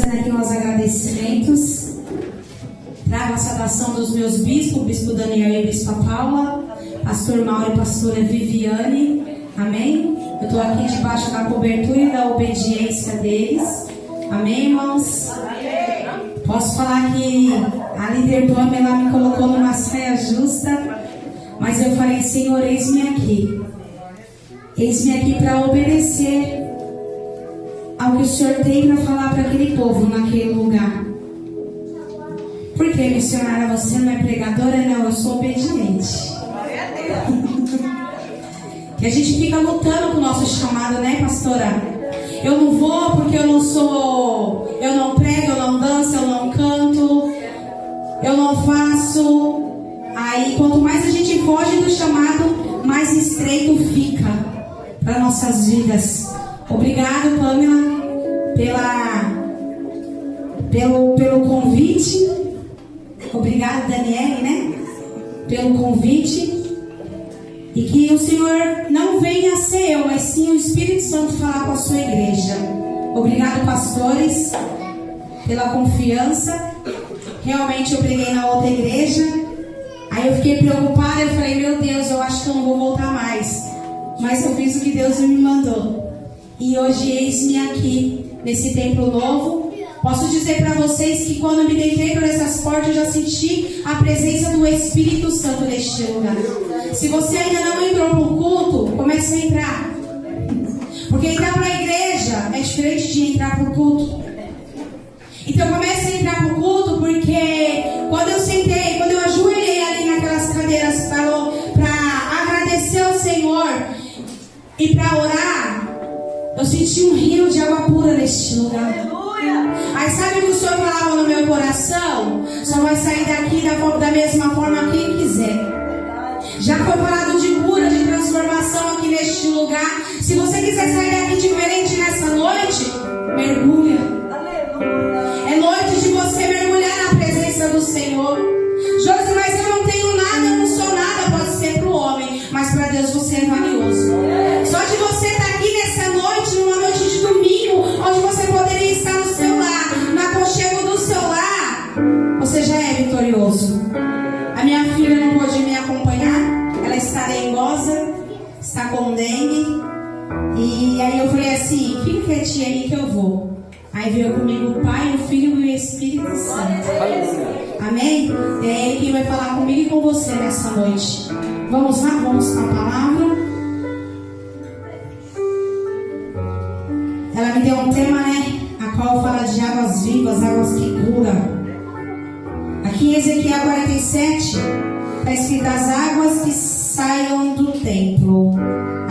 Fazendo aqui uns agradecimentos. Trago a saudação dos meus bispos, o bispo Daniel e a bispa Paula, pastor Mauro e pastora Viviane. Amém? Eu estou aqui debaixo da cobertura e da obediência deles. Amém, irmãos? Posso falar que a líder Pamela me colocou numa saia justa, mas eu falei: Senhor, eis-me aqui. Eis-me aqui para obedecer ao que o Senhor tem para falar para aquele povo naquele lugar. Por que, missionária, você não é pregadora? Não, eu sou obediente. Que a gente fica lutando com o nosso chamado, né, pastora? Eu não vou porque eu não prego, eu não danço, eu não canto, eu não faço. Aí, quanto mais a gente foge do chamado, mais estreito fica para nossas vidas. Obrigado, Pamela, pelo convite. Obrigado, Daniele, né? Pelo convite. E que o Senhor não venha a ser eu, mas sim o Espírito Santo falar com a sua igreja. Obrigado, pastores, pela confiança. Realmente eu preguei na outra igreja. Aí eu fiquei preocupada, eu falei: meu Deus, eu acho que eu não vou voltar mais. Mas eu fiz o que Deus me mandou. E hoje eis-me aqui, nesse templo novo. Posso dizer para vocês que quando eu me deitei por essas portas, eu já senti a presença do Espírito Santo neste lugar. Se você ainda não entrou para o culto, comece a entrar. Porque entrar para a igreja é diferente de entrar para o culto. Então comece a entrar para o culto, porque quando eu sentei, quando eu ajoelhei ali naquelas cadeiras para agradecer ao Senhor e para orar, eu senti um rio de água pura neste lugar. Aí sabe o que o Senhor falava no meu coração? Só vai sair daqui da mesma forma quem quiser. Já foi falado de cura, de transformação aqui neste lugar. Se você quiser sair daqui diferente nessa noite, mergulha. É noite de você mergulhar na presença do Senhor. Josi, mas eu não tenho nada, eu não sou nada. Pode ser para o homem, mas para Deus você é valioso. Só de você estar aqui nessa noite, numa noite de domingo, onde você poderia estar no seu lar, no aconchego do seu lar, você já é vitorioso. A minha filha não pôde me acompanhar, ela está dengosa, está com dengue. E aí eu falei assim: fica quietinha aí que eu vou. Aí veio comigo o Pai, o Filho e o Espírito Santo. Amém? É Ele quem vai falar comigo e com você nessa noite. Vamos lá, vamos com a palavra. Ela me deu um tema, né? A qual fala de águas vivas, águas que curam. Aqui em Ezequiel 47 está escrito: as águas que saiam do templo.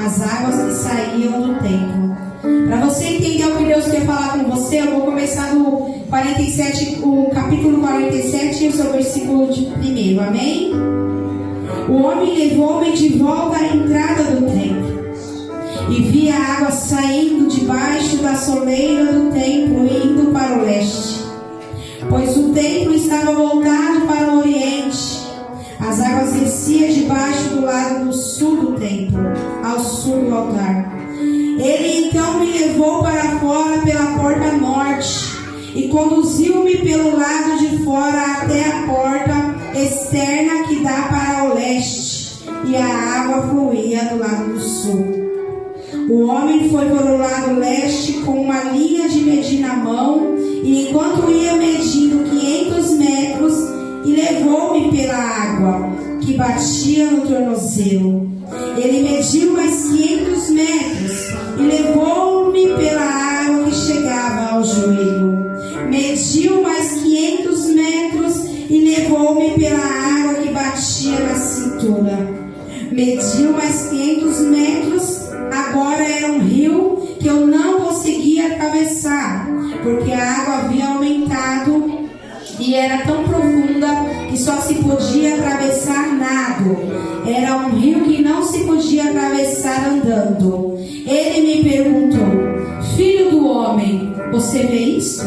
As águas que saíam do templo. Para você entender o que Deus quer falar com você, eu vou começar no 47, o capítulo 47 e o seu versículo de 1. Amém? O homem levou-me de volta à entrada do templo e vi a água saindo debaixo da soleira do templo e indo para o leste, pois o templo estava voltado para o oriente. As águas desciam debaixo do lado do sul do templo, ao sul do altar. Ele então me levou para fora pela porta norte e conduziu-me pelo lado de fora até a porta externa que dá para o leste, e a água fluía do lado do sul. O homem foi para o lado leste com uma linha de medir na mão, e enquanto ia medindo 500 metros, e levou-me pela água que batia no tornozelo. Ele mediu mais 500 metros e levou-me pela água que chegava ao joelho. Mediu mais 500 metros e levou-me pela água que batia na cintura. Mediu mais 500 metros. Agora era um rio que eu não conseguia atravessar, porque a água havia aumentado e era tão profunda que só se podia atravessar nado. Era um rio que não se podia atravessar andando. Ele me perguntou: filho do homem, você vê isso?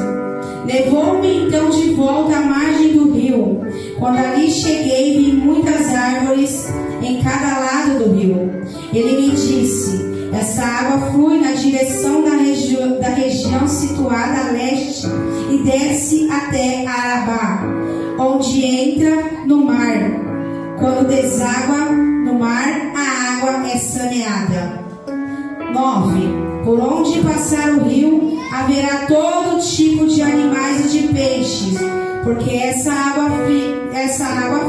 Levou-me então de volta à margem do rio. Quando ali cheguei, vi muitas árvores em cada lado do rio. Ele me disse: essa água flui na direção da região situada a leste e desce até Arabá, onde entra no mar. Quando deságua no mar, a água é saneada. 9. Por onde passar o rio, haverá todo tipo de animais e de peixes, porque essa água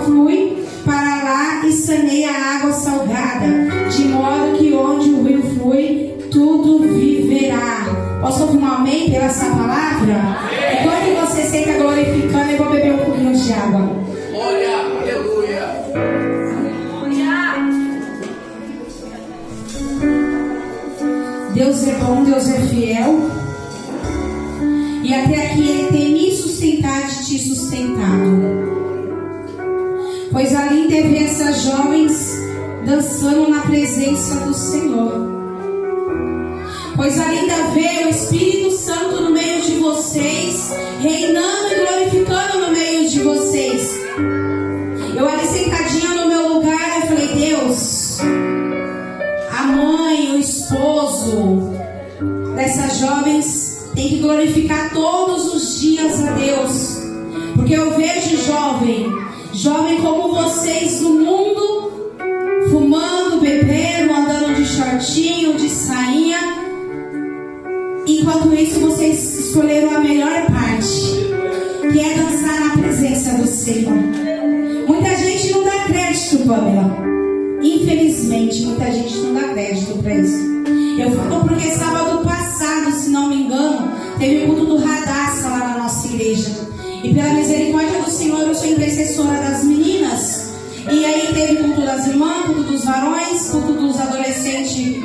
flui para lá e saneia a água salgada, de modo que onde o rio flui, tudo viverá. Posso ouvir um amém pela essa palavra? Enquanto você senta glorificando, eu vou beber um pouquinho de água. Glória, aleluia. Deus é bom, Deus é fiel. E até aqui Ele tem me sustentado e te sustentado. Pois além de ver essas jovens dançando na presença do Senhor. Pois além de ver o Espírito Santo no meio de vocês, reinando e glorificando no meio de vocês. Eu ali sentadinha no meu lugar, eu falei, Deus, a mãe, o esposo dessas jovens tem que glorificar todos os dias a Deus. Porque eu vejo jovem como vocês no mundo, fumando, bebendo, andando de shortinho, de sainha. Enquanto isso, vocês escolheram a melhor parte, que é dançar na presença do Senhor. Muita gente não dá crédito, Pamela. Infelizmente, muita gente não dá crédito para isso. Eu falo porque sábado passado, se não me engano, teve o culto do Radassa lá na nossa igreja. E pela misericórdia do Senhor, eu sou intercessora das meninas. E aí teve culto das irmãs, culto dos varões, culto dos adolescentes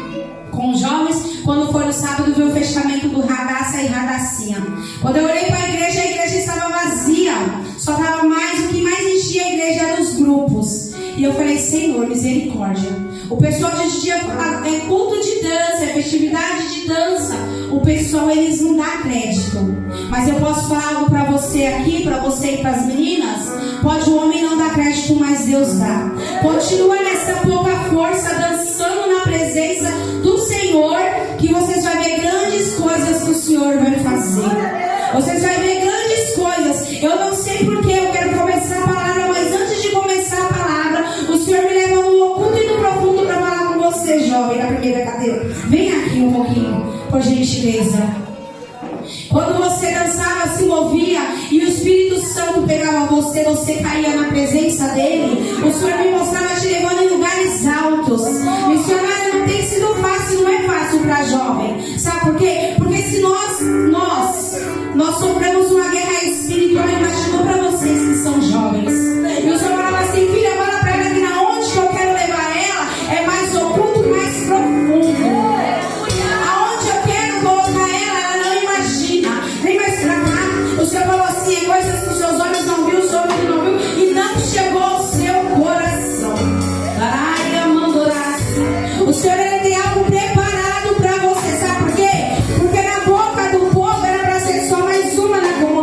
com jovens. Quando foi no sábado, veio o fechamento do Radassa e Radassinha. Quando eu olhei para a igreja estava vazia. Só estava mais, o que mais enchia a igreja eram os grupos. E eu falei, Senhor, misericórdia. O pessoal de dia é culto de dança, é festividade de dança. O pessoal, eles não dão crédito. Mas eu posso falar algo para você aqui, para você e para as meninas. Pode o homem não dar crédito, mas Deus dá. Continua nessa pouca força, dançando na presença do Senhor, que vocês vão ver grandes coisas que o Senhor vai fazer. Vocês vão ver grandes coisas. Eu não sei porque eu quero começar a palavra, mas antes de começar a palavra, o Senhor me leva no oculto e no profundo para falar com você, jovem, na primeira cadeira. Vem aqui um pouquinho, por gentileza. Quando você dançava, se movia e o Espírito Santo pegava você, você caía na presença dele. O Senhor me mostrava te levando em lugares altos. Missionária, não tem sido fácil, não é fácil para jovem. Sabe por quê? Porque se nós sofremos uma guerra espiritual, imaginou para vocês que são jovens. E o Senhor falava assim, filha, fala para ela que na onde que eu quero levar ela é mais oculto, mais profundo. Aonde eu quero colocar ela não imagina. Vem mais pra cá. O Senhor falou assim, é coisas que os seus olhos não viu, o seu ouvido não viu e não chegou ao seu coração. O Senhor, ele tem algo preparado para você. Sabe por quê? Porque na boca do povo era para ser só mais uma na comunidade.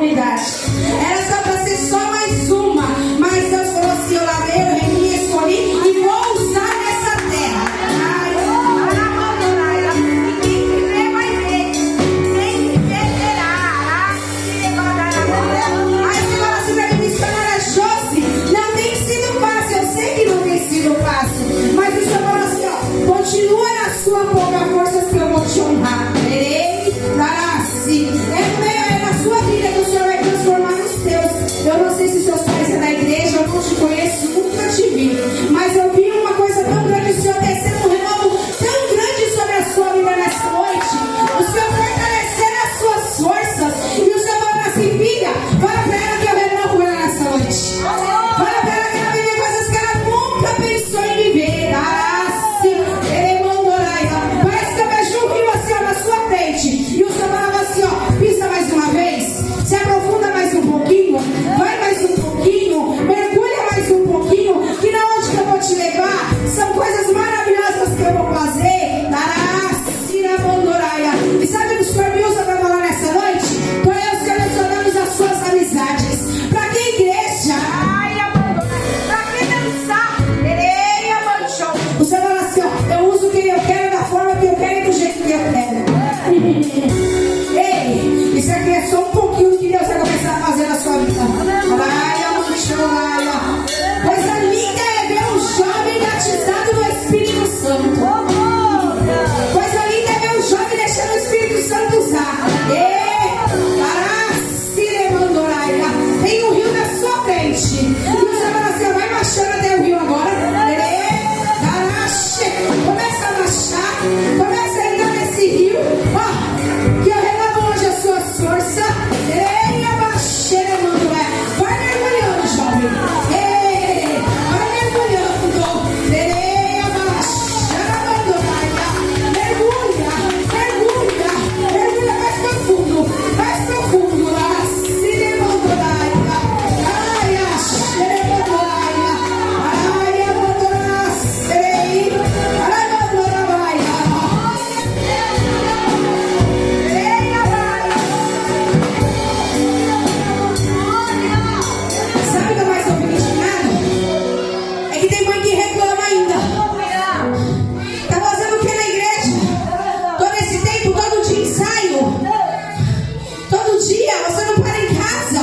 Aleluia, você não para em casa.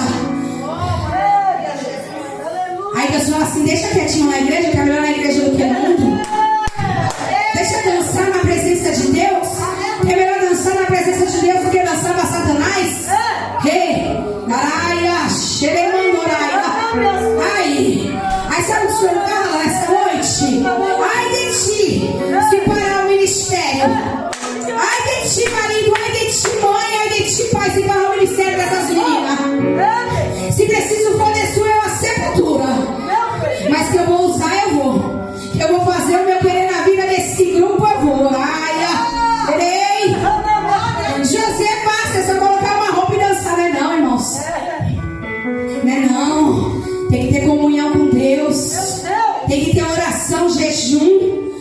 Aí Deus fala assim, deixa quietinho na igreja, que é melhor na igreja do que no mundo. Deixa dançar na presença de Deus, que é melhor dançar na presença de Deus do que dançar para Satanás. Aí sabe o que o Senhor fala essa noite? Ai de ti, se parar o ministério. Ai de ti, marido, ai de ti, mãe, ai de ti, pai, se parar o ministério dessas meninas. Se preciso for de sua eu a sepultura, mas que eu vou usar, eu vou. Que eu vou fazer o meu querer na vida desse grupo, eu vou. José é fácil, é só colocar uma roupa e dançar, não é não, irmãos? Não é não. Tem que ter comunhão com Deus. Tem que ter oração, jejum.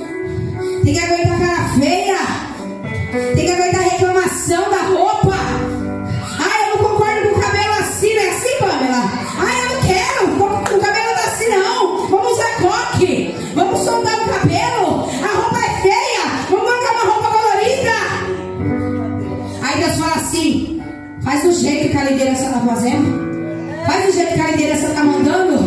Tem que aguentar cara feia. Tem que aguentar reclamação da roupa. Eu não concordo com o cabelo assim, não é assim, Pamela? Eu não quero. O cabelo tá assim, não. Vamos usar coque. Vamos soltar o cabelo. A roupa é feia. Vamos colocar uma roupa colorida. Aí Deus fala assim, faz do jeito que a liderança está fazendo. Faz do jeito que a liderança está mandando.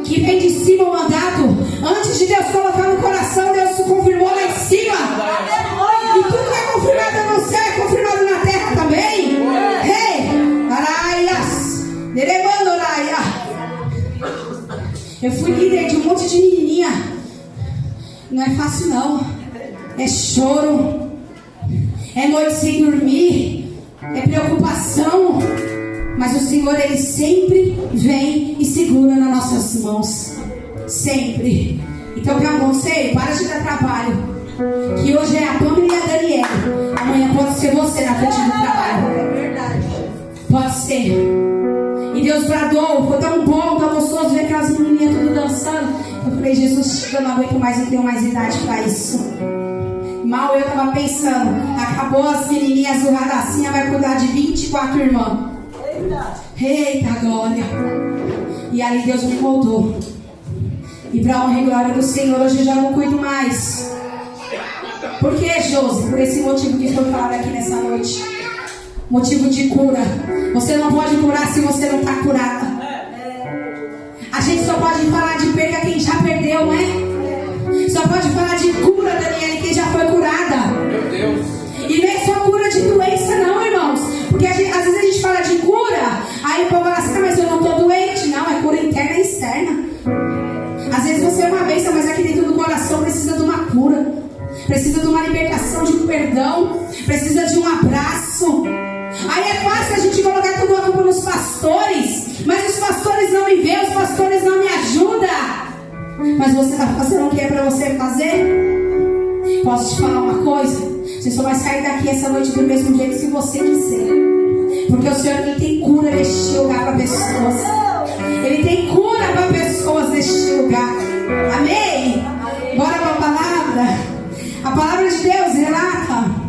Que vem de cima o mandato. Antes de Deus colocar no coração, Deus confirmou lá em cima. E tudo que é confirmado no céu é confirmado na terra também. Eu fui líder de um monte de menininha. Não é fácil não. É choro. É noite sem dormir. É preocupação. Mas o Senhor, Ele sempre vem e segura nas nossas mãos. Sempre. Então, que aconselho, para de dar trabalho. Que hoje é a Pamela e a Daniela. Amanhã pode ser você na frente do trabalho. É verdade. Pode ser. E Deus bradou. Foi tão bom, tão gostoso ver aquelas menininhas tudo dançando. Eu falei, Jesus, eu não aguento mais, eu tenho mais idade para isso. Mal eu estava pensando. Acabou as menininhas do Radacinha, vai cuidar de 24 irmãs. Eita glória. E ali Deus me moldou. E para a honra e glória do Senhor, hoje eu já não cuido mais. Por que, Josi? Por esse motivo que foi falado aqui nessa noite. Motivo de cura. Você não pode curar se você não está curada. A gente só pode falar de perda quem já perdeu, né? Só pode falar de cura, Daniela, quem já foi curada. Meu Deus. E não é só cura de doença não, irmãos. Porque às vezes a gente fala de cura, aí o povo fala assim, mas eu não estou doente. Não, é cura interna e externa. Às vezes você é uma bênção, mas aqui dentro do coração precisa de uma cura. Precisa de uma libertação, de um perdão. Precisa de um abraço. Aí é fácil a gente colocar tudo a culpa nos pastores. Mas os pastores não me veem, os pastores não me ajudam. Mas você está fazendo o que é para você fazer? Posso te falar uma coisa? Você só vai sair daqui essa noite do mesmo jeito se você quiser. Porque o Senhor, Ele tem cura neste lugar para pessoas. Ele tem cura para pessoas neste lugar. Amém? Bora para a palavra. A palavra de Deus relata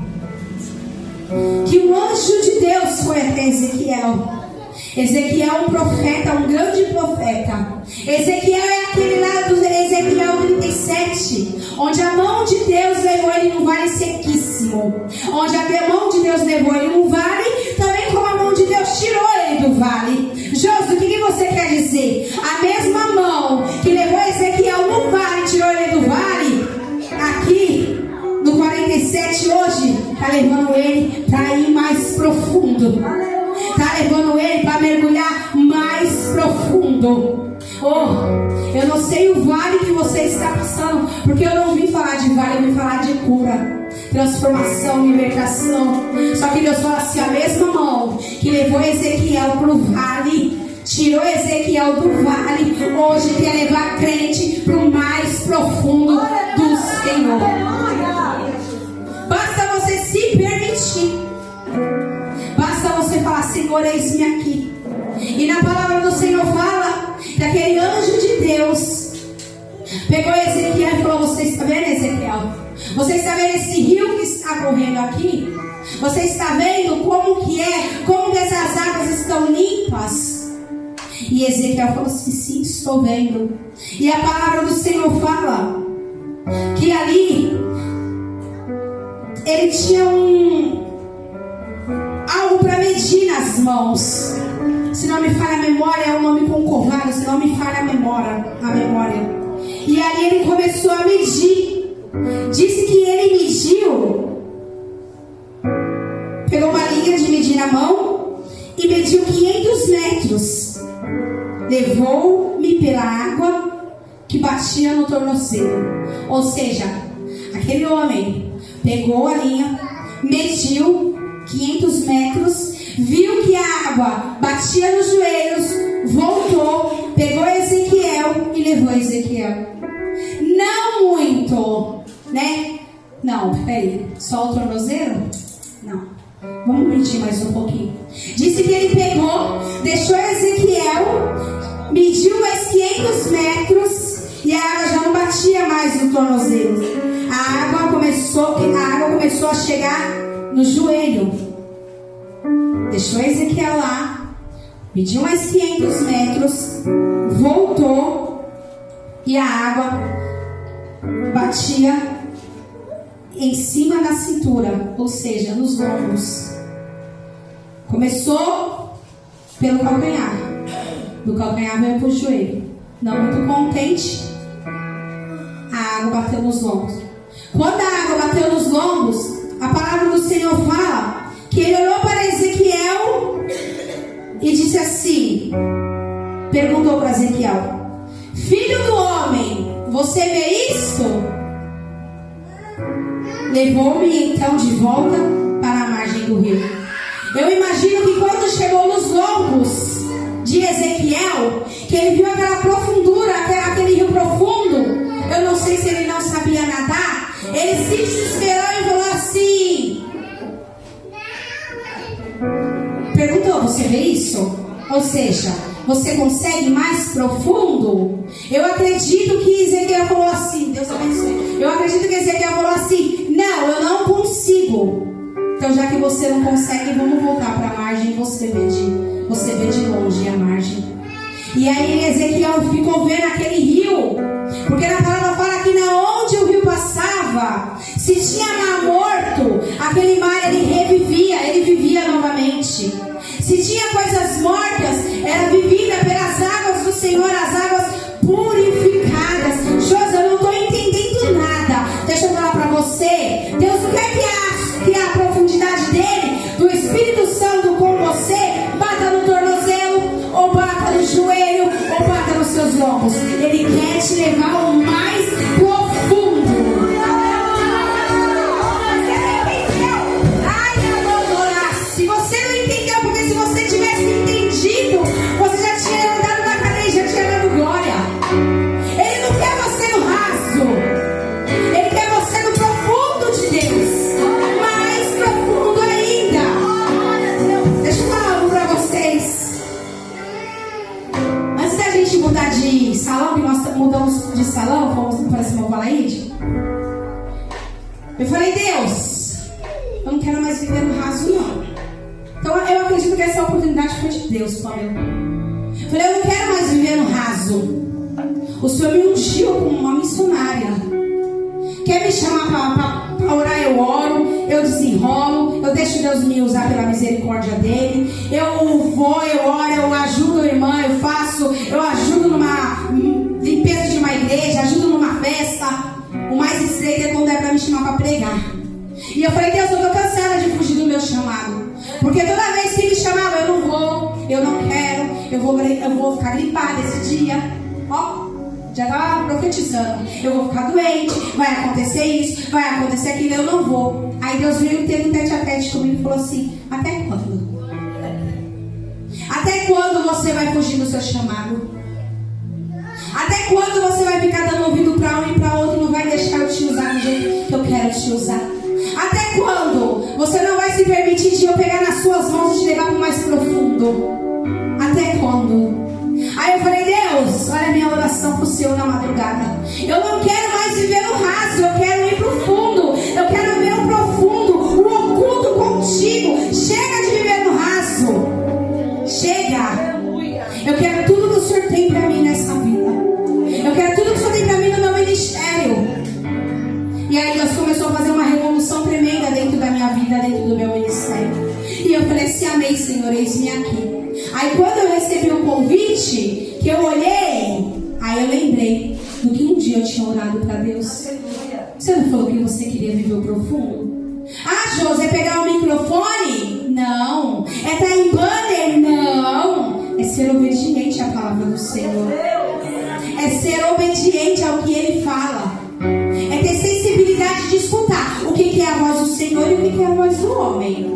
que um anjo de Deus foi até Ezequiel. Ezequiel, um profeta, um grande profeta. Ezequiel é aquele lá do Ezequiel 37, onde a mão de Deus levou ele num vale sequíssimo. Onde a mão de Deus levou ele num vale, também como a mão de Deus tirou ele do vale. Josi, o que você quer dizer? A mesma mão que levou Ezequiel no vale e tirou ele do vale, aqui no 47 hoje, está levando ele para ir mais profundo. Está levando ele para mergulhar mais profundo. Eu não sei o vale que você está passando, porque eu não vim falar de vale, eu vim falar de cura, transformação, libertação. Só que Deus fala assim, a mesma mão que levou Ezequiel para o vale, tirou Ezequiel do vale, hoje quer levar a crente para o mais profundo do Senhor. Basta você se permitir. Basta você falar, Senhor, eis-me aqui. E na palavra do Senhor fala que aquele anjo de Deus pegou Ezequiel e falou, você está vendo, Ezequiel? Você está vendo esse rio que está correndo aqui? Você está vendo como que é? Como que essas águas estão limpas? E Ezequiel falou assim, sim, estou vendo. E a palavra do Senhor fala que ali ele tinha algo para medir nas as mãos. Se não me falha a memória, é um nome concordado. Se não me falha a memória. E aí ele começou a medir. Disse que ele mediu. Pegou uma linha de medir na mão e mediu 500 metros. Levou-me pela água que batia no tornozelo. Ou seja, aquele homem pegou a linha, mediu 500 metros, viu que a água batia nos joelhos, voltou, pegou Ezequiel e levou Ezequiel. Não muito, né? Não, peraí, só o tornozelo? Não, vamos medir mais um pouquinho. Disse que ele pegou, deixou Ezequiel, mediu mais 500 metros e a água já não batia mais no tornozelo. A água começou a chegar no joelho. Deixou Ezequiel lá, mediu mais 500 metros, voltou e a água batia em cima da cintura, ou seja, nos lombos. Começou pelo calcanhar, do calcanhar veio para o joelho. Não muito contente, a água bateu nos lombos. Quando a água bateu nos lombos, a palavra do Senhor fala que ele olhou para Ezequiel e disse assim, perguntou para Ezequiel: filho do homem, você vê isto? Levou-me então de volta para a margem do rio. Eu imagino que quando chegou nos lombos de Ezequiel, que ele viu aquela profundura, aquele rio profundo, eu não sei se ele não sabia nadar, ele se desesperou e falou assim, perguntou: você vê isso? Ou seja, você consegue mais profundo? Eu acredito que Ezequiel falou assim, Deus abençoe. Eu acredito que Ezequiel falou assim: não, eu não consigo. Então, já que você não consegue, vamos voltar para a margem e você vê de longe a margem. E aí Ezequiel ficou vendo aquele rio, porque na palavra fala que na onde o rio passava, se tinha mar morto, aquele mar ele revivia, ele vivia novamente. Se tinha coisas mortas, era vivida pelas águas do Senhor, as águas purificadas. Josi, eu não estou entendendo nada. Deixa eu falar para você. Deus não quer que a profundidade dele, do Espírito Santo com você, bata no tornozelo, ou bata no joelho, ou bata nos seus lombos. Ele quer te levar ao mais profundo. Se você não entendeu, porque se você tivesse entendido, você já tinha andado na cadeia, já tinha dado glória. Ele não quer você no raso, ele quer você no profundo de Deus, mais profundo ainda. Deixa eu falar algo pra vocês. Antes da gente mudar de salão, que nós mudamos de salão, fomos para Simão Valaide, eu falei: Deus, eu não quero mais viver no raso, não. Então eu acredito que essa oportunidade foi de Deus, Pamela. Eu falei: eu não quero mais viver no raso. O Senhor me ungiu como uma missionária. Quer me chamar para orar? Eu oro, eu desenrolo, eu deixo Deus me usar pela misericórdia dele. Eu vou, eu oro, eu ajudo a irmã, eu ajudo numa limpeza de uma igreja, ajudo numa festa. O mais estreito é quando é para me chamar para pregar. E eu falei: Deus, eu estou cansada de fugir do meu chamado. Porque toda vez que me chamava, eu não vou, eu não quero, eu vou ficar gripada esse dia. Ó, já estava profetizando. Eu vou ficar doente, vai acontecer isso, vai acontecer aquilo, eu não vou. Aí Deus veio e teve um tete-a-tete comigo e falou assim: até quando? Até quando você vai fugir do seu chamado? Até quando você vai ficar dando ouvido para um e para outro e não vai deixar eu te usar do jeito que eu quero te usar? Até quando você não vai se permitir de eu pegar nas suas mãos e te levar para o mais profundo? Até quando? Aí eu falei: Deus, olha a minha oração para o Senhor na madrugada. Eu não quero mais viver no raso, eu quero ir para o fundo. Eu quero ver o profundo, o oculto contigo. Chega de viver no raso. Chega. Eu quero tudo que o Senhor tem para mim nessa vida. Eu quero tudo que o Senhor tem para mim no meu ministério. E aí Deus começou a fazer uma revolução tremenda dentro da minha vida, dentro do meu ministério. E eu falei assim: amém, Senhor, eis-me aqui. Aí quando eu recebi o convite, que eu olhei, aí eu lembrei do que um dia eu tinha orado para Deus. Você não falou que você queria viver o profundo? Ah, José, é pegar o microfone? Não. É estar em banner? Não. É ser obediente à palavra do Senhor. É ser obediente ao que Ele fala. É ter sensibilidade de escutar o que é a voz do Senhor e o que é a voz do homem.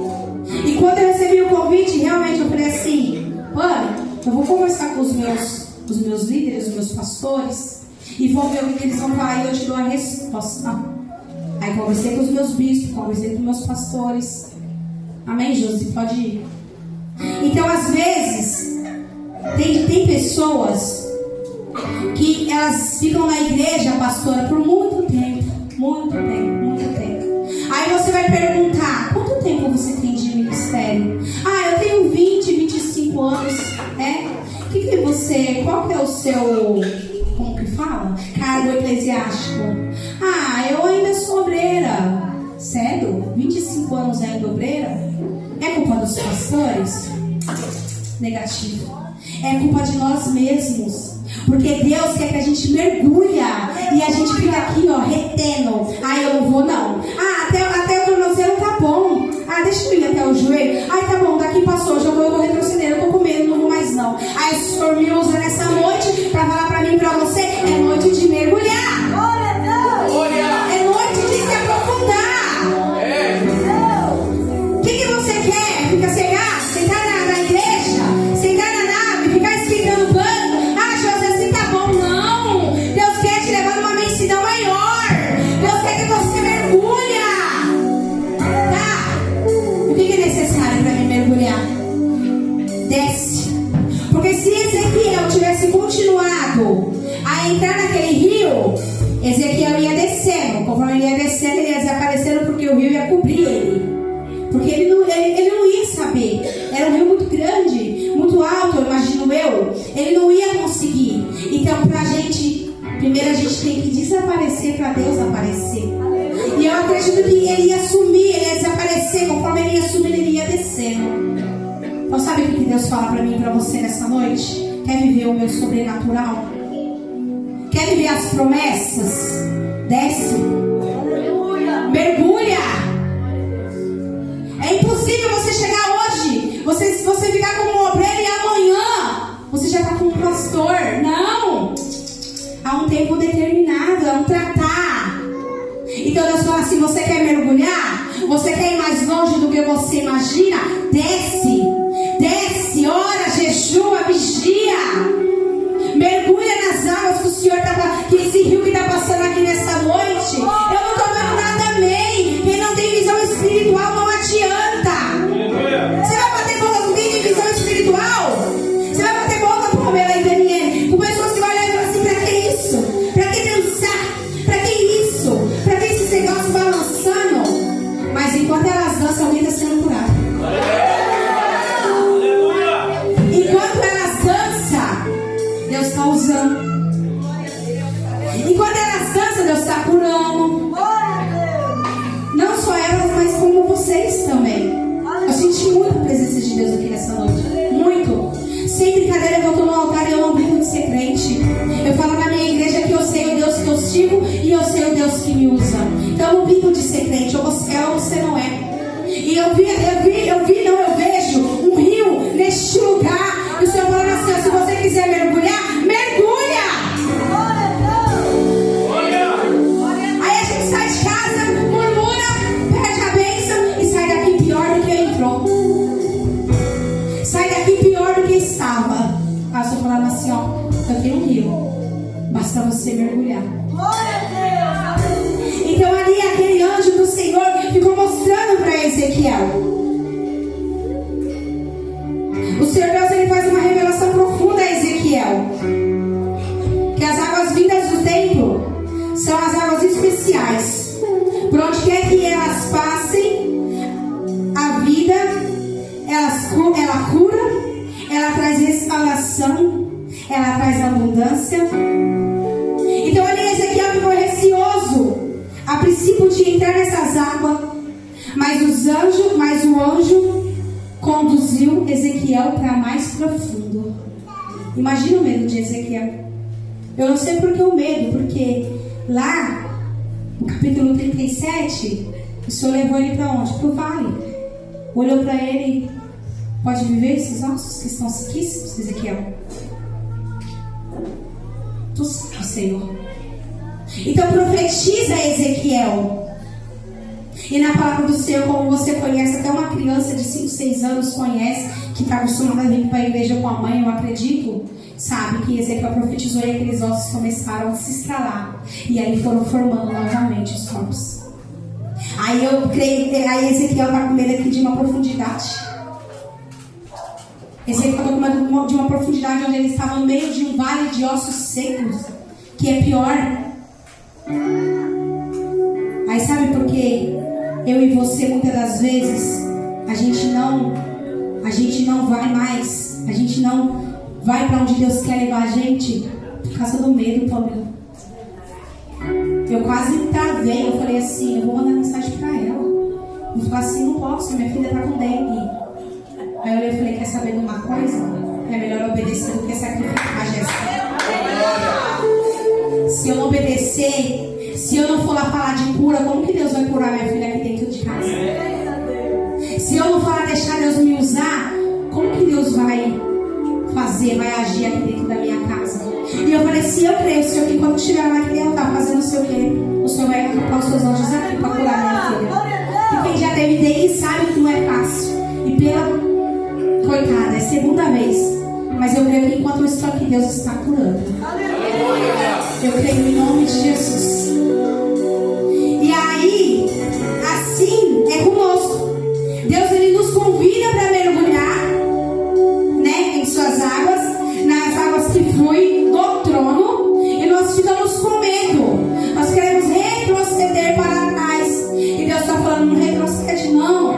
E quando eu recebi o convite, realmente eu falei assim: mano, eu vou conversar com os meus líderes, os meus pastores, e vou ver o que eles vão falar e eu te dou a resposta. Aí conversei com os meus bispos, conversei com os meus pastores. Amém, Josi? Pode ir. Então, às vezes, tem pessoas que elas ficam na igreja, pastora, por muito tempo. Muito tempo, muito tempo. Aí você vai perguntar: quanto tempo você tem de ministério? Ah, eu tenho 20, 25 anos. Que você, qual que é o seu, como que fala? Cargo eclesiástico? Ah, eu ainda sou obreira. Sério? 25 anos ainda obreira? É culpa dos pastores? Negativo. É culpa de nós mesmos. Porque Deus quer que a gente mergulha e a gente fica aqui, ó, retendo. Ah, eu não vou não. Ah, até o tornozelo tá bom. Ah, deixa eu ir até o joelho. Ai, tá bom, daqui passou, já eu vou retroceder, eu tô com medo, não vou mais não. Aí o Senhor me usa nessa noite pra falar pra mim e pra você: é noite de mergulhar. É noite de se aprofundar. O que você quer? Fica cegado? Sentar na igreja? Sentar na nave? Ficar esquentando banco? Ah, José, assim tá bom. Não. Deus quer te levar numa imensidão maior. Deus quer que você mergulha. Tá? O que é necessário para mim mergulhar? Desce. Porque se Ezequiel tivesse continuado a entrar naquele rio, Ezequiel ia descendo. Conforme ele ia descendo, ele ia desaparecendo, porque o rio ia cobrir ele. Porque ele não ia saber. Era um rio muito grande, muito alto, eu imagino eu. Ele não ia conseguir. Então, pra gente, primeiro a gente tem que desaparecer para Deus aparecer. E eu acredito que ele ia sumir, ele ia desaparecer. Conforme ele ia sumindo, ele ia descendo. Então, sabe o que Deus fala para mim e para você nessa noite? Quer viver o meu sobrenatural? Quer viver as promessas? Desce. Mergulha. É impossível você chegar hoje, você ficar como um obreiro e amanhã você já está como um pastor. Não. Há um tempo determinado, é um tratar. Então Deus fala assim: você quer mergulhar? Você quer ir mais longe do que você imagina? Desce. Desce, ora, jejua, vigia. Mergulha nas águas que o Senhor que esse rio que está passando aqui nessa noite. Eu não estou vendo nada, amém. Quem não tem visão espiritual não adianta. Você vai bater boca com quem tem visão espiritual? Você vai bater boca com Pamela e Daniele, com pessoas que vão olhar e falar assim: pra que isso? Pra que dançar? Pra que isso? Pra que esses negócios balançando? Mas enquanto elas dançam, alguém está sendo curado. Enquanto elas dançam, Deus está usando. Enquanto elas dançam, Deus está curando. Não só elas, mas como vocês também. Eu senti muita presença de Deus aqui nessa noite. Muito. Sem brincadeira, eu estou no altar e eu não brinco de ser crente. Eu falo na minha igreja que eu sei o Deus que eu sigo e eu sei o Deus que me usa. Então eu não brinco de ser crente. Ou você é ou você não é. E eu vejo um rio neste lugar. E o Senhor falando assim: se você quiser mergulhar, mergulha! Aí a gente sai de casa, murmura, perde a bênção e sai daqui pior do que entrou. Sai daqui pior do que estava. Aí o Senhor falando assim: ó, eu tenho um rio, basta você mergulhar. Então ali aquele anjo do Senhor ficou mostrando para Ezequiel. O Senhor Deus, ele faz uma revelação profunda a Ezequiel, que as águas vindas do templo são as águas especiais. Por onde quer que elas passem, a vida, ela cura, ela traz restauração, ela traz abundância. Então ali Ezequiel ficou receoso a princípio de entrar nessas águas, mas o anjo conduziu Ezequiel para mais profundo. Imagina o medo de Ezequiel. Eu não sei por que o medo, porque lá no capítulo 37, o Senhor levou ele para onde? Para o vale. Olhou para ele: pode viver esses ossos que estão sequíssimos, Ezequiel? Tu sabe, Senhor. Então profetiza, Ezequiel. E na palavra do Senhor, como você conhece, até uma criança de 5, 6 anos conhece, que está acostumada a vir para a igreja com a mãe, eu acredito, sabe que Ezequiel profetizou e aqueles ossos começaram a se estralar. E aí foram formando novamente os corpos. Aí eu creio, aí Ezequiel está com medo aqui de uma profundidade. Ezequiel está com medo de uma profundidade onde ele estava no meio de um vale de ossos secos, que é pior. Aí sabe por quê? Eu e você, muitas das vezes, a gente não vai mais, a gente não vai para onde Deus quer levar a gente por causa do medo, Paulo. Eu quase travei, eu falei assim: eu vou mandar mensagem para ela. Eu falei assim: não posso, minha filha está com dengue. Aí eu olhei e falei: quer saber de uma coisa? É melhor obedecer do que sacrificar, Jéssica. Se eu não obedecer, se eu não for lá falar de cura, como que Deus vai curar minha filha aqui dentro de casa? Se eu não for lá deixar Deus me usar, como que Deus vai fazer, vai agir aqui dentro da minha casa? E eu falei: se eu creio, Senhor, que quando chegar lá que Deus está fazendo o seu quê? O Senhor vai colocar os seus anjos aqui para curar minha filha. E quem já teve dengue sabe que não é fácil. E pela coitada, é a segunda vez. Mas eu creio que enquanto eu estou aqui, Deus está curando. Eu creio em nome de Jesus. E aí, assim é conosco. Deus, ele nos convida para mergulhar, né, em suas águas, nas águas que fluem do trono, e nós ficamos com medo. Nós queremos retroceder para trás. E Deus está falando: não retrocede não.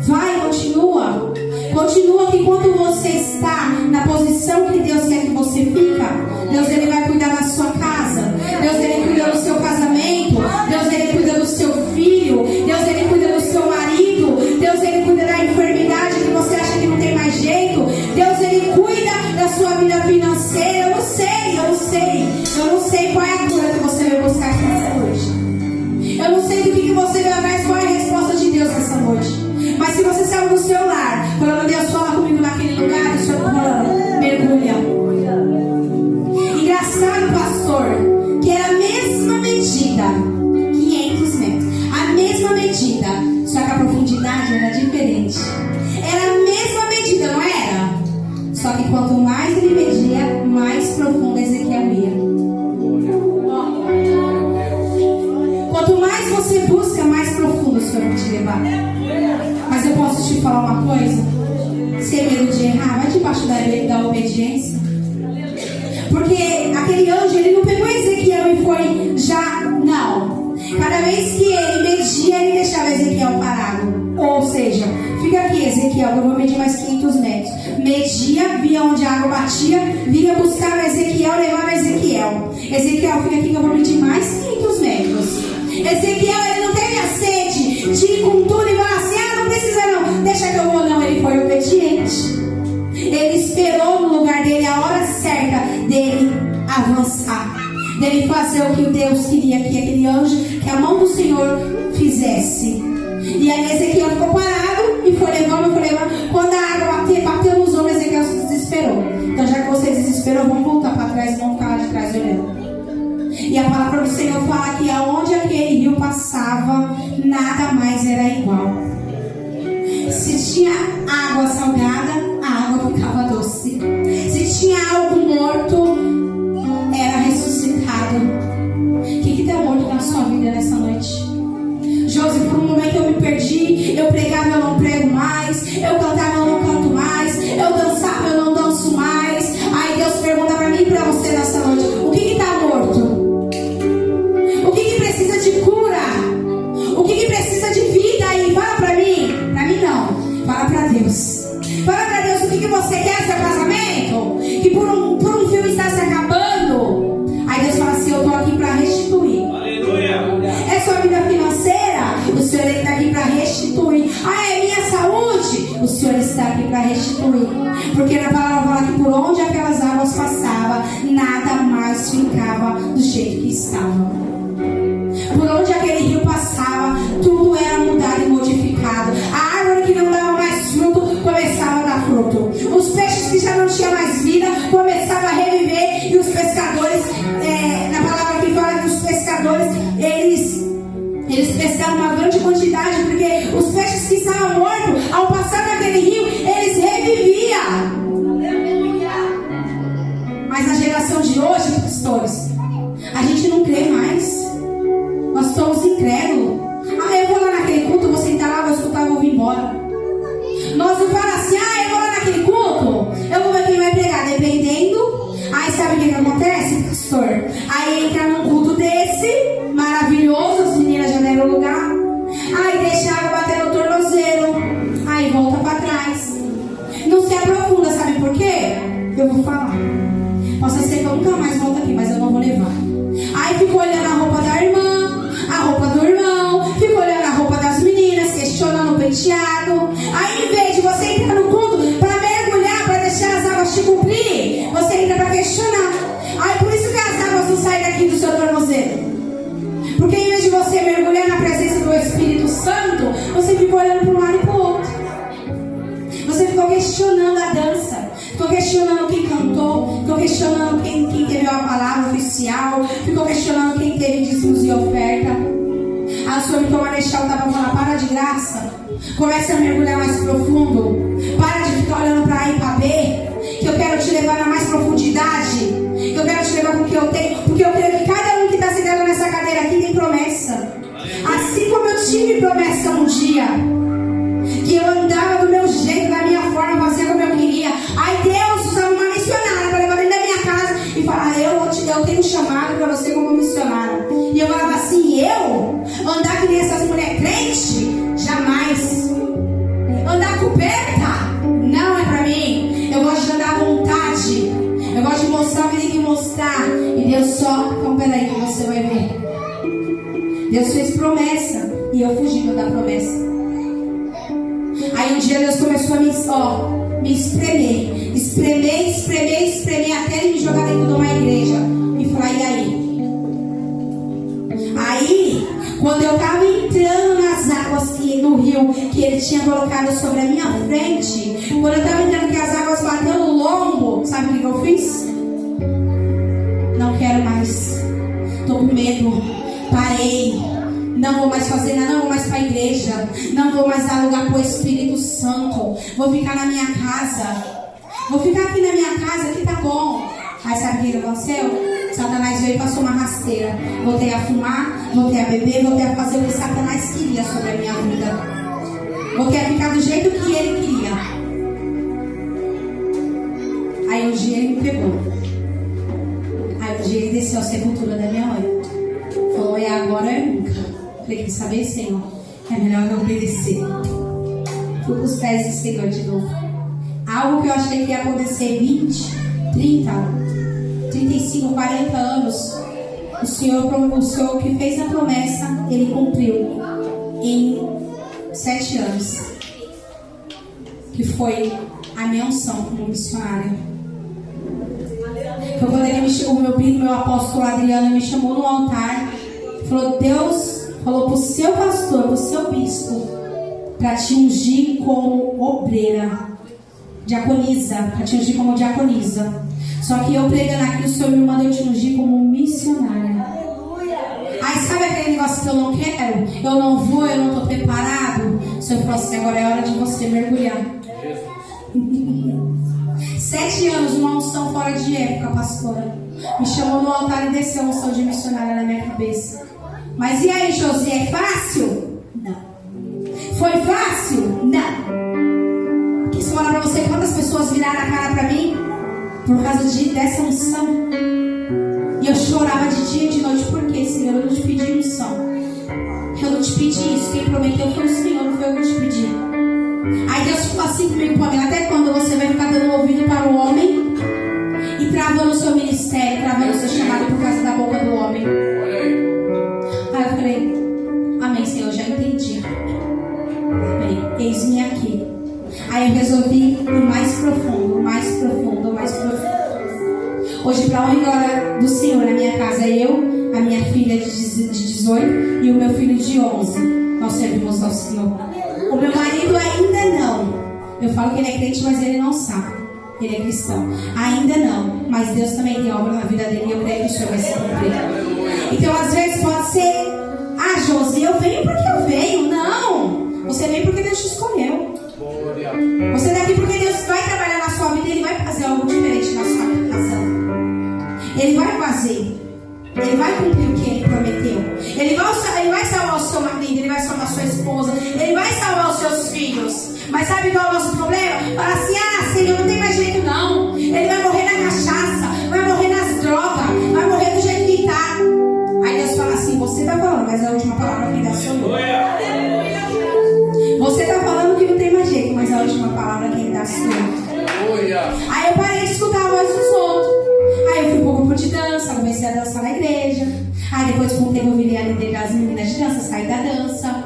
Vai, continua. Continua, que quando você está na posição que Deus quer que você fica, Deus, ele vai cuidar da sua casa. Deus, ele cuida do seu casamento. Deus, ele cuida do seu filho. Deus, ele cuida do seu marido. Deus, ele cuida da enfermidade que você acha que não tem mais jeito. Deus, ele cuida da sua vida financeira. Eu não sei qual é a cura que você vai buscar aqui nessa noite. Eu não sei do que você vai atrás, qual é a resposta de Deus nessa noite. Mas se você saiu do seu lar, falando: Deus, fala comigo naquele lugar, o Senhor falando: mergulha. Engraçado, pastor, que era a mesma medida, 500 metros, a mesma medida, só que a profundidade era diferente. Era a mesma medida, não era? Só que quanto mais ele media, mais profundo Ezequiel ia. Quanto mais você busca, mais profundo o Senhor vai te levar. Mas eu posso te falar uma coisa? Sem medo de errar, vai debaixo da obediência. Porque aquele anjo, ele não pegou Ezequiel e foi já, não. Cada vez que ele media, ele deixava Ezequiel parado. Ou seja, fica aqui, Ezequiel, eu vou medir mais 500 metros. Media, via onde a água batia, vinha buscar Ezequiel, levava Ezequiel. Ezequiel, fica aqui que eu vou medir mais 500 metros. Ezequiel, ele não teve a sede de ir com tudo e falar assim: não precisa não, deixa que eu vou. Não, ele foi obediente. Ele esperou no lugar dele a hora certa dele avançar, dele fazer o que Deus queria que aquele anjo, que a mão do Senhor fizesse. E aí Ezequiel ficou parado e foi levando. Quando a água bateu nos ombros, Ezequiel se desesperou. Então, já que você desesperou, vamos voltar para trás e vamos ficar lá de trás olhando. E a palavra do Senhor fala que aonde aquele rio passava, nada mais era igual. Se tinha água salgada, a água ficava doce. Se tinha algo morto, era ressuscitado. O que está morto na sua vida nessa noite? Josi, por um momento eu me perdi. Eu pregava, eu não prego mais. Eu cantava, eu não canto mais. Eu dançava, eu não danço mais. Aí Deus pergunta para mim e para você nessa noite: o que está morto? O que precisa de cura? O que precisa de vida aí? Fala para mim. Para mim não. Fala para Deus. Fala fala que por onde aquelas águas passavam, nada mais ficava do jeito que estava. Por onde aquele rio passava, tudo era mudado e modificado. A árvore que não dava mais fruto começava a dar fruto. Os peixes que já não tinham mais vida começavam a reviver. E os pescadores, na palavra que fala que os pescadores, eles pescavam uma grande quantidade, porque os peixes que estavam mortos, ao passar naquele rio, eles reviviam. Mas na geração de hoje, pastores, a gente não crê mais. Nós somos incrédulos. Eu vou lá naquele culto, vou sentar lá, vou escutar, vou vir embora. Nós não falamos assim, eu vou lá naquele culto, eu vou ver quem vai pregar, dependendo. Aí sabe o que acontece, pastor? Aí entra num culto desse, maravilhoso, as meninas já deram lugar. Aí deixa a água bater no tornozelo. Aí volta pra trás. Não se aprofunda, sabe por quê? Eu vou falar. Possa ser que eu nunca mais volto aqui, mas eu não vou levar. Aí fico olhando a roupa da irmã, a roupa do irmão, fico olhando a roupa das meninas, questionando o penteado. Aí em vez de você entrar no culto para mergulhar, para deixar as águas te cumprir, você entra para questionar. Aí por isso que as águas não saem daqui do seu tornozelo. Porque em vez de você mergulhar na presença do Espírito Santo, você fica olhando para um lado e para o outro. Você ficou questionando a dança, ficou questionando quem cantou, ficou questionando quem teve a palavra oficial, ficou questionando quem teve dízimos e oferta. A sua Marechal estava falando, para de graça, começa a mergulhar mais profundo, para de ficar olhando para A e para B, que eu quero te levar na mais profundidade, que eu quero te levar com o que eu tenho, porque eu creio que cada um que está sentado nessa cadeira aqui tem promessa. Assim como eu tive promessa um dia, que eu andava do meu jeito, da minha forma, fazia como eu queria. Aí Deus usava uma missionária para levar dentro da minha casa e falar, eu tenho um chamado para você como missionária. E eu falava assim, eu andar que nem essas mulheres crentes? Jamais. Andar coberta? Não é para mim. Eu gosto de andar à vontade. Eu gosto de mostrar o que tem que mostrar. E Deus só, então peraí que você vai ver. Deus fez promessa e eu fugi da promessa. Aí um dia Deus começou a me espremer até ele me jogar dentro de uma igreja e falar, e aí? Aí, quando eu estava entrando nas águas no rio que ele tinha colocado sobre a minha frente, quando eu estava entrando que as águas bateu no lombo, sabe o que eu fiz? Não quero mais, estou com medo, parei. Não vou mais fazer nada, não vou mais para a igreja, não vou mais dar lugar para o Espírito Santo, vou ficar na minha casa, vou ficar aqui na minha casa, que tá bom. Aí sabe o que aconteceu? Satanás veio e passou uma rasteira. Voltei a fumar, voltei a beber, voltei a fazer o que Satanás queria sobre a minha vida. Voltei a ficar do jeito que ele queria. Aí um dia ele me pegou. Aí um dia ele desceu a sepultura da minha mãe. Falou, é agora ou é nunca. Falei, quer saber, Senhor? É melhor eu obedecer. Fui com os pés do Senhor de novo. Algo que eu achei que ia acontecer 20, 30, 35, 40 anos. O Senhor que fez a promessa, Ele cumpriu em 7 anos. Que foi a minha unção como missionária. Foi quando ele me chamou, meu apóstolo Adriano me chamou no altar. Falou, Deus falou pro seu pastor, pro seu bispo, para te ungir como obreira, diaconisa, para te ungir como diaconisa. Só que eu pregando aqui, o Senhor me mandou te ungir como missionária. Aí sabe aquele negócio que eu não quero? Eu não vou, eu não estou preparado. O Senhor falou assim, agora é hora de você mergulhar. 7 anos, uma unção fora de época, pastora. Me chamou no altar e desceu a unção de missionária na minha cabeça. Mas e aí, Josué, é fácil? Não. Foi fácil? Não. Quis falar pra você quantas pessoas viraram a cara pra mim por causa dessa unção. E eu chorava de dia e de noite. Por quê, Senhor? Eu não te pedi unção. Eu não te pedi isso. Quem prometeu foi o Senhor, não foi eu que te pedi. Aí Deus falou assim comigo, Pamela, até quando você vai ficar dando ouvido para o homem e travando o seu ministério, travando o seu chamado por causa da boca do homem? Aí eu falei, amém, Senhor, já entendi. Amém, eis-me aqui. Aí eu resolvi ir mais profundo, mais profundo, mais Hoje, para a honra e glória do Senhor, na minha casa, eu, a minha filha de 18 e o meu filho de 11, nós servimos ao Senhor. O meu marido ainda não. Eu falo que ele é crente, mas ele não sabe. Ele é cristão. Ainda não. Mas Deus também tem obra na vida dele e eu creio que o Senhor vai se cumprir. Então, às vezes, pode ser: ah, Josi, eu venho porque eu venho. Não. Você vem porque Deus te escolheu. Você está aqui porque Deus vai trabalhar na sua vida. Ele vai fazer algo diferente na sua casa. Ele vai fazer. Ele vai cumprir o que Ele prometeu. Ele vai salvar o seu marido. Ele vai salvar a sua esposa. Ele vai salvar os seus filhos. Mas sabe qual é o nosso problema? Fala assim: ah, Senhor, não tem mais jeito não. Ele vai morrer na cachaça, vai morrer nas drogas, vai morrer do jeito que está. Aí Deus fala assim: você está falando, mas a última palavra quem dá sou eu. Você está falando que não tem mais jeito, mas a última palavra quem dá sou eu. Aí eu parei de escutar a voz dos outros. Aí eu fui um pouco de dança, comecei a dançar na igreja. Aí depois com o tempo eu virei a líder das meninas de dança, saí da dança.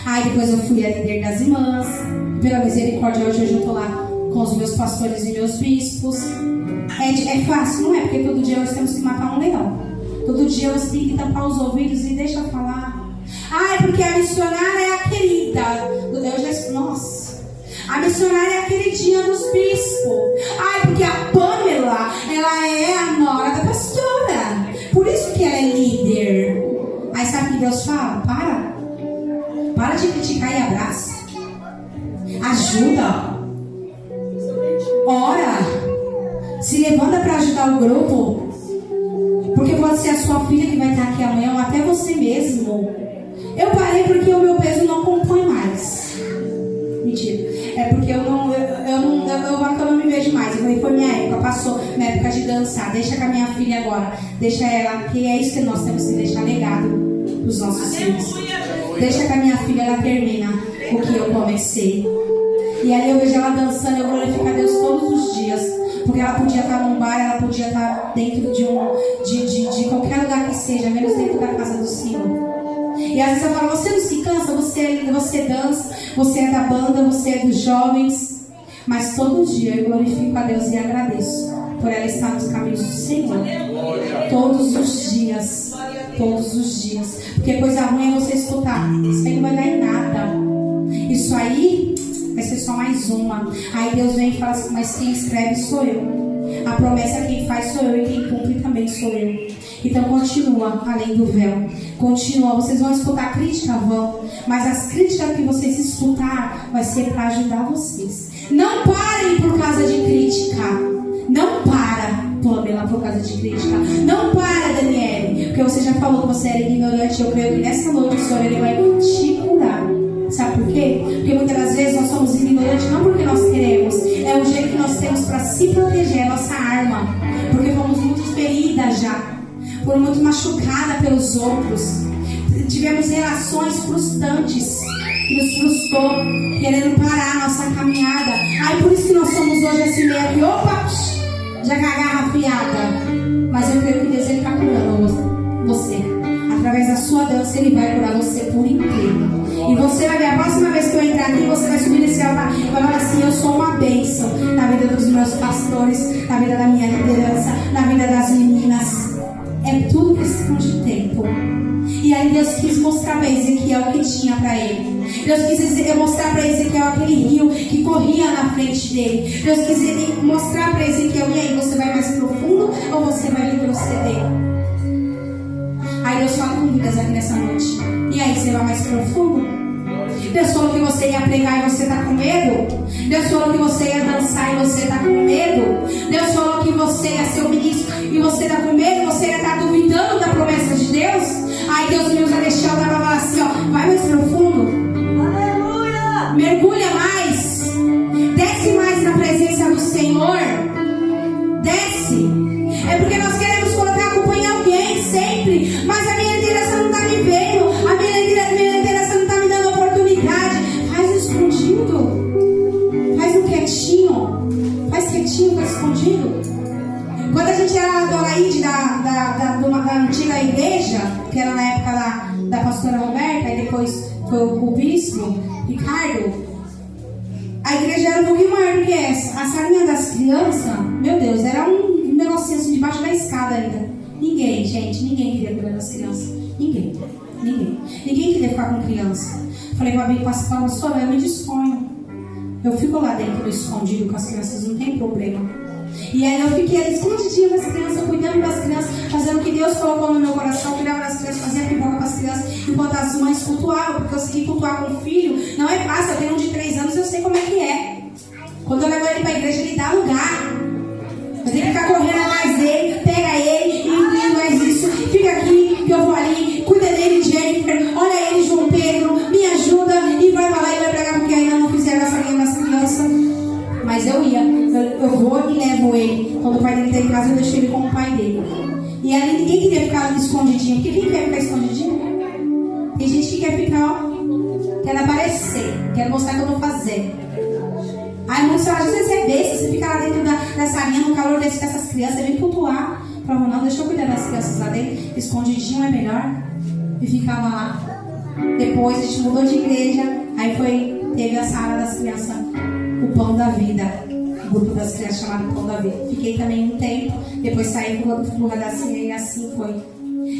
Aí depois eu fui a líder das irmãs. Pela misericórdia, hoje eu estou lá com os meus pastores e meus bispos. É fácil, não é? Porque todo dia nós temos que matar um leão. Todo dia nós temos que tampar os ouvidos e deixa falar. Ah, é porque a missionária é a querida. Nossa. A missionária é a queridinha dos bispos. Ah, é porque a Pamela, ela é a nora da pastora. Por isso que ela é líder. Aí sabe o que Deus fala? Para de criticar e abraça. Ajuda. Ora. Se levanta para ajudar o grupo. Porque pode ser a sua filha que vai estar aqui amanhã, ou até você mesmo. Eu parei porque o meu peso não compõe mais. Mentira. É porque eu não me vejo mais. Eu falei: foi minha época, passou minha época de dançar. Deixa com a minha filha agora. Deixa ela, que é isso que nós temos que deixar legado dos nossos filhos. Deixa que a minha filha, ela termina o que eu comecei. E aí eu vejo ela dançando, eu glorifico a Deus todos os dias. Porque ela podia estar num bar, ela podia estar dentro de qualquer lugar que seja, menos dentro da casa do Senhor. E às vezes eu falo: você não se cansa, você dança, você é da banda, você é dos jovens. Mas todo dia eu glorifico a Deus e agradeço por ela estar nos caminhos do Senhor. Todos os dias. Todos os dias. Porque coisa ruim é você escutar: isso aí não vai dar em nada. Isso aí vai ser só mais uma. Aí Deus vem e fala assim: mas quem escreve sou eu. A promessa quem faz sou eu, e quem cumpre também sou eu. Então continua além do véu. Continua. Vocês vão escutar crítica? Vão. Mas as críticas que vocês escutar vai ser para ajudar vocês. Não parem por causa de crítica. Não para, Pamela, por causa de crítica. Não para, Daniele, porque você já falou que você era ignorante. Eu creio que nessa noite o Senhor ele vai te curar. Sabe por quê? Porque muitas das vezes nós somos ignorantes não porque nós queremos. É o jeito que nós temos para se proteger, a nossa arma. Porque fomos muito feridas já. Fomos muito machucadas pelos outros. Tivemos relações frustrantes que nos frustrou, querendo parar a nossa caminhada. Aí por isso que nós somos hoje assim meio que, opa, já com a garra afiada. Mas eu creio que Deus está curando você. Através da sua dança Ele vai curar você por inteiro. E você vai ver, a próxima vez que eu entrar aqui, você vai subir nesse altar e vai falar assim: eu sou uma bênção na vida dos meus pastores, na vida da minha liderança, na vida das meninas. É tudo questão de tempo. E aí Deus quis mostrar para Ezequiel o que tinha para ele. Deus quis mostrar para Ezequiel aquele rio que corria na frente dele. Deus quis mostrar para Ezequiel: e aí, você vai mais profundo ou você vai retroceder? Aí Deus fala com vidas aqui nessa noite: e aí, você vai mais profundo? Deus falou que você ia pregar e você está com medo? Deus falou que você ia dançar e você está com medo? Deus falou que você ia ser o ministro e você está com medo? Você ia estar duvidando da promessa de Deus? Aí Deus me usa deste altar para falar assim: ó, vai mais profundo. Aleluia! Mergulha mais. Desce mais na presença do Senhor. Desce. É porque nós queremos colocar a culpa em alguém sempre. Mas a minha liderança não está me vendo. A minha liderança não está me dando oportunidade. Faz escondido. Faz no quietinho. Faz quietinho, faz escondido. Quando a gente era do Alaide da antiga igreja, que era na época da pastora Roberta, e depois foi o bispo Ricardo, a igreja era um pouquinho maior do que essa. A salinha das crianças, meu Deus, era um negocinho assim debaixo da escada ainda. Ninguém, gente, ninguém queria cuidar das crianças. Ninguém queria ficar com criança. Falei pra mim, pastora, eu me disponho. Eu fico lá dentro escondido com as crianças, não tem problema. E aí eu fiquei ali escondidinha das crianças, cuidando das crianças, fazendo o que Deus colocou no meu coração, cuidava das crianças, fazia pipoca para as crianças, enquanto as mães cultuavam, porque eu sei cultuar com o filho não é fácil. Eu tenho um de 3 anos, eu sei como é que é. Quando eu levo ele para a igreja, ele dá lugar. Eu tenho que ficar correndo atrás dele, pega ele, e mais isso, fica aqui, que eu vou ali, cuida dele, Jennifer, olha ele, João Pedro, me ajuda, e vai pra lá e vai pregar, porque ainda não fizeram essa linha das crianças. Mas eu ia, eu vou e levo ele. Quando o pai dele está em casa, eu deixo ele com o pai dele. E ali ninguém queria ficar escondidinho, porque quem quer ficar escondidinho? Tem gente que quer ficar, ó, quer aparecer, quer mostrar o que eu vou fazer. Aí muitos falam, às vezes é besta, você fica lá dentro da salinha, no calor desse, dessas crianças, vem cultuar. Falava, não, deixa eu cuidar das crianças lá dentro, escondidinho é melhor. E ficava lá. Depois a gente mudou de igreja, aí teve a sala das crianças, o Pão da Vida, o grupo das crianças chamado Pão da Vida. Fiquei também um tempo, depois saí pro lugar da Cia e assim foi.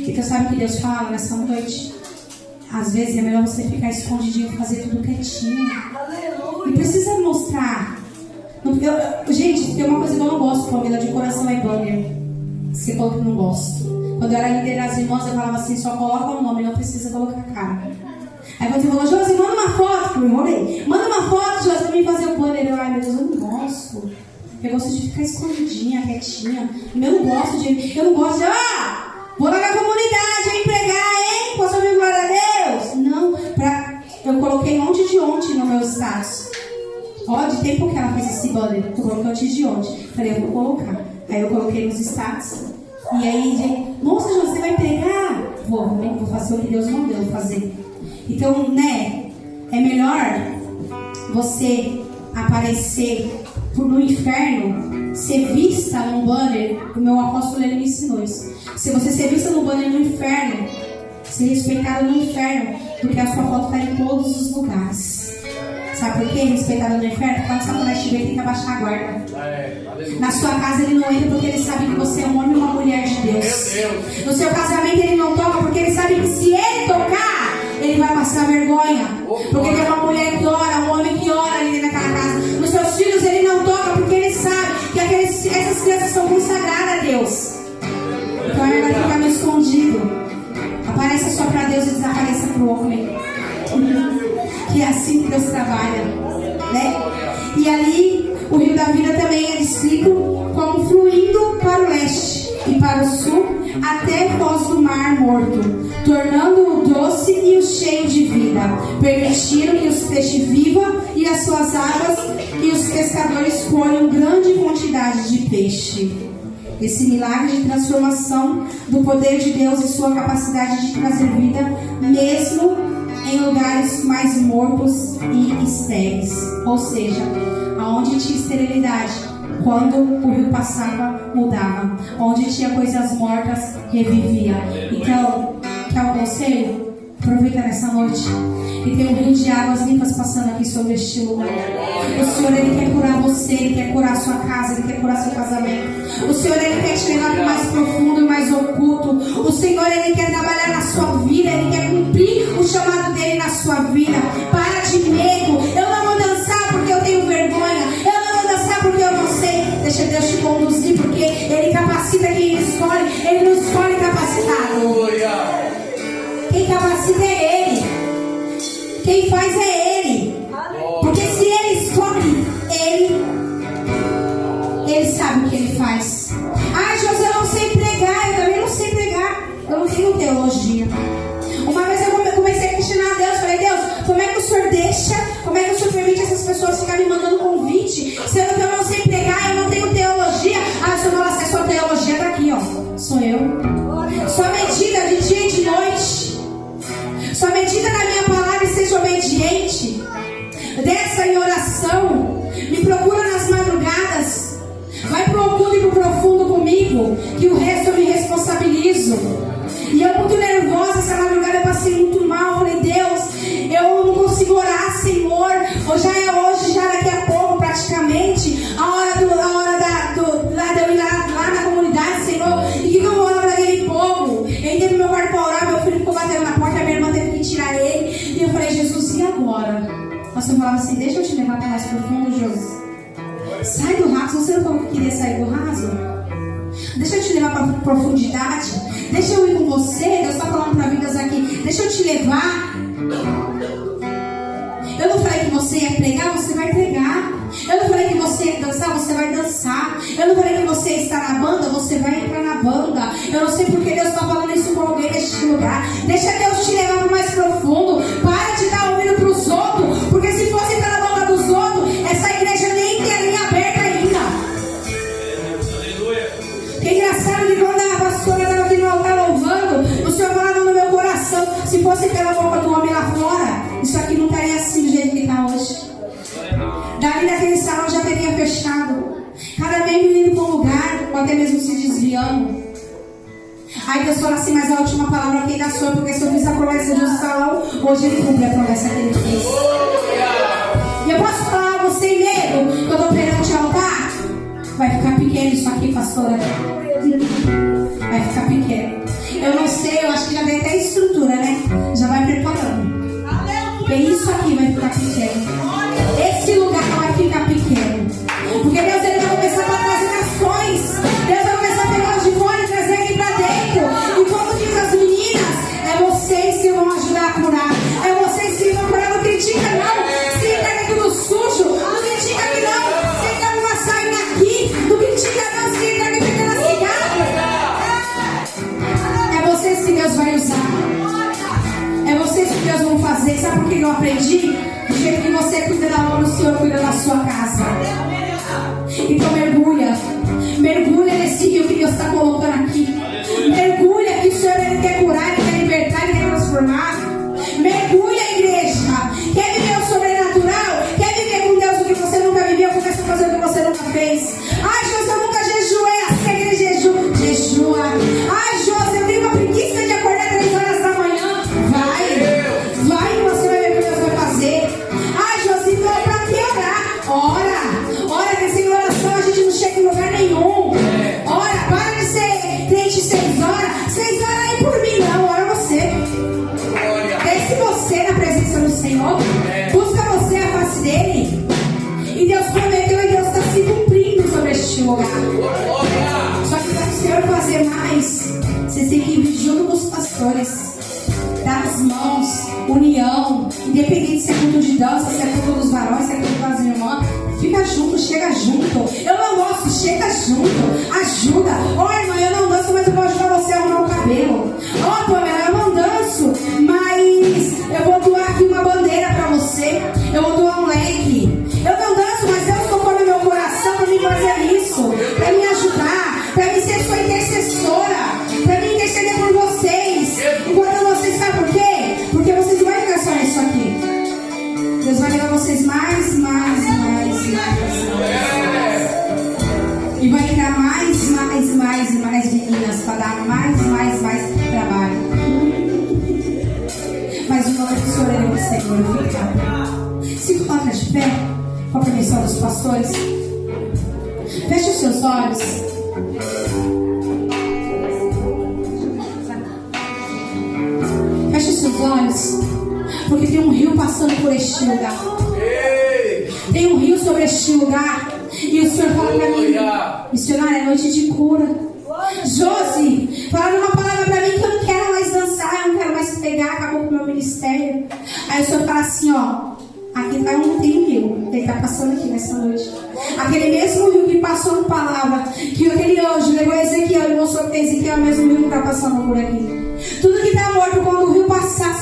Então sabe o que Deus fala nessa noite? Às vezes é melhor você ficar escondidinho, fazer tudo quietinho. Não precisa mostrar. Gente, tem uma coisa que eu não gosto, família, de coração é banner. Você falou que não gosta. Quando eu era líder das irmãs, eu falava assim, só coloca o nome, não precisa colocar a cara. Aí quando você falou, Josi, manda uma foto, que eu enrolei. Manda uma foto, Josi, pra mim fazer o banner. Eu, ai meu Deus, eu não gosto. Eu gosto de ficar escondidinha, quietinha. Eu não gosto de, vou lá na comunidade, hein, pregar, hein? Posso ouvir glória a Deus? Não, eu coloquei ontem no meu status. Ó, de tempo que ela fez esse banner, eu coloquei antes de ontem. Falei, eu vou colocar. Aí eu coloquei nos status. E aí, gente, nossa, você vai pregar? Vou fazer o que Deus mandou eu fazer. Então, né, é melhor você aparecer no inferno, ser vista num banner. O meu apóstolo, ele me ensinou isso. Se você ser vista no banner no inferno, ser respeitado no inferno, porque a sua foto está em todos os lugares. Sabe por quê? Respeitado no inferno? Quando Satanás te vê, tem que abaixar a guarda. Na sua casa ele não entra porque ele sabe que você é um homem e uma mulher de Deus. No seu casamento ele não toca porque ele sabe que se ele tocar, ele vai passar vergonha. Porque ele é uma mulher que ora, um homem que ora ali naquela casa. Nos seus filhos ele não toca porque ele sabe que essas crianças são consagradas a Deus. Então ele vai ficar meio escondido. Apareça só para Deus e desapareça para o homem. Que é assim que Deus trabalha, né? E ali o rio da vida também é descrito como fluindo para o leste e para o sul até foz do mar morto, tornando-o doce e o cheio de vida, permitindo que os peixes vivam e as suas águas e os pescadores colham grande quantidade de peixe. Esse milagre de transformação do poder de Deus e sua capacidade de trazer vida mesmo em lugares mais mortos e estéreis, ou seja, aonde tinha esterilidade, quando o rio passava, mudava, onde tinha coisas mortas, revivia. Então, quer um conselho? Aproveita nessa noite e tem um rio de águas limpas passando aqui sobre este lugar. O Senhor, Ele quer curar você, Ele quer curar a sua casa, Ele quer curar seu casamento. O Senhor, Ele quer te levar para o mais profundo e mais oculto. O Senhor, Ele quer trabalhar na sua vida, Ele quer cumprir o chamado dEle na sua vida. Para de medo. Eu não vou dançar porque eu tenho vergonha. Eu não vou dançar porque eu não sei. Deixa Deus te conduzir, porque Ele capacita quem escolhe. Ele não escolhe capacitado. Quem capacita é Ele. Quem faz é Ele. Porque se Ele escolhe, Ele sabe o que Ele faz. Ah, José, eu não sei pregar. Eu também não sei pregar. Eu não tenho teologia. Uma vez eu comecei a questionar a Deus. Falei, Deus, como é que o Senhor deixa? Como é que o Senhor permite essas pessoas ficarem me mandando convite? Sendo que eu não sei pregar, eu não tenho teologia. Ah, o Senhor fala assim, a sua teologia está aqui, ó. Sou eu. Sua medida de dia e de noite. Sua medida na minha palavra e seja obediente. Desça em oração. Me procura nas madrugadas. Vai pro oculto e pro profundo comigo, que o resto eu me responsabilizo. E eu muito nervosa essa madrugada, eu passei muito mal. Falei, Deus, eu não consigo orar, Senhor. Ou já é hoje, já daqui a pouco praticamente, a hora de eu ir lá na comunidade, Senhor. Senhor falava assim: deixa eu te levar para mais profundo, Josi. Sai do raso. Você não queria sair do raso? Deixa eu te levar para profundidade. Deixa eu ir com você. Deus está falando para vidas aqui. Deixa eu te levar. Eu não falei que você ia pregar, você vai pregar. Eu não falei que você ia dançar, você vai dançar. Eu não falei que você ia estar na banda, você vai entrar na banda. Eu não sei porque Deus está falando isso com alguém neste lugar. Deixa Deus te levar para o mais profundo. Para de dar ouvido para os outros. Porque se fosse para a boca dos outros, essa igreja nem tem a linha aberta ainda. Que engraçado que quando a pastora estava aqui no altar louvando, o Senhor falava no meu coração: se fosse pela boca do homem lá fora, isso aqui não estaria assim do jeito que está hoje. Dali naquele salão já teria fechado. Cada membro indo para um lugar, ou até mesmo se desviando. Aí Deus fala assim: mas a última palavra aqui da sua, porque se eu fiz a promessa de um salão, hoje ele cumpre a promessa que ele fez. E eu posso falar a você, medo, que eu estou perante o altar? Vai ficar pequeno isso aqui, pastora. Vai ficar pequeno. Eu não sei, eu acho que já tem até estrutura, né? Já vai preparando. Porque isso aqui vai ficar pequeno. Esse lugar vai ficar pequeno. Porque Deus ele vai começar a trazer nações. Deus vai começar a pegar os de fora e trazer aqui pra dentro. E como diz as meninas, é vocês que vão ajudar a curar. É vocês que vão curar. Não critica não. Se entrega tudo sujo. Não critica aqui não. Se entrega uma sainha aqui. Não critica não. Se entrega pegando cigarro. É vocês que Deus vai usar. É vocês que Deus vão fazer. Sabe por que eu aprendi? Do jeito que você cuida da obra, o Senhor cuida da sua casa. Então mergulha. Mergulha nesse rio que Deus está colocando aqui. Mergulha que o Senhor ele quer curar, ele quer libertar, ele quer transformar. Mergulha, igreja. Quer viver o sobrenatural? Quer viver com Deus o que você nunca viveu? Começa a fazer o que você nunca fez. Ai, Jô, eu nunca jejuei. Assim a igreja jejua. Ai, Jô, eu tenho uma preguiça de acordar 3 horas da manhã. Vai que você vai ver o que Deus vai fazer. Ai, Jô, então é pra que orar? Ora, que sem oração a gente não chega em lugar nenhum. Ora, para de ser crente 6 horas. 6 horas aí por mim, não. Ora você. Desce você na presença do Senhor. Busca você a face dele. E Deus prometeu e Deus está se cumprindo sobre este lugar. Só que para o Senhor fazer mais, você tem que ir junto dos pastores. Dar as mãos, união. Independente se é culto de dança, se é culto dos varões, se é culto das irmãs. Fica junto, chega junto. Eu não gosto, chega junto. Ajuda. Ó, irmã, eu não danço, mas eu vou ajudar você a arrumar o cabelo. Ó, Pamela, eu não danço, mas eu vou doar aqui uma bandeira pra você. Eu vou doar um leque. Eu não danço, mas Deus tocou no meu coração pra me fazer isso. Pra me ajudar. Pra me ser sua intercessora. Pra me interceder por vocês. Enquanto vocês, sabe por quê? Porque vocês não vão ficar só nisso aqui. Deus vai levar vocês mais. E vai entrar mais meninas para dar mais trabalho. Mas o nome do Senhor é o Senhor fica. Se coloca de pé, com a permissão dos pastores. Feche os seus olhos. Feche os seus olhos. Porque tem um rio passando por este lugar. Tem um rio sobre este lugar. E o Senhor fala para mim: missionária, é noite de cura. Josi, falaram uma palavra para mim que eu não quero mais dançar, eu não quero mais pegar, acabou com o meu ministério. Aí o Senhor fala assim: ó, aqui tá um rio, ele tá passando aqui nessa noite. Aquele mesmo rio que passou no palavra, que aquele anjo levou Ezequiel e mostrou que Ezequiel é o mesmo rio que tá passando por aqui. Tudo que tá morto, quando o rio passar,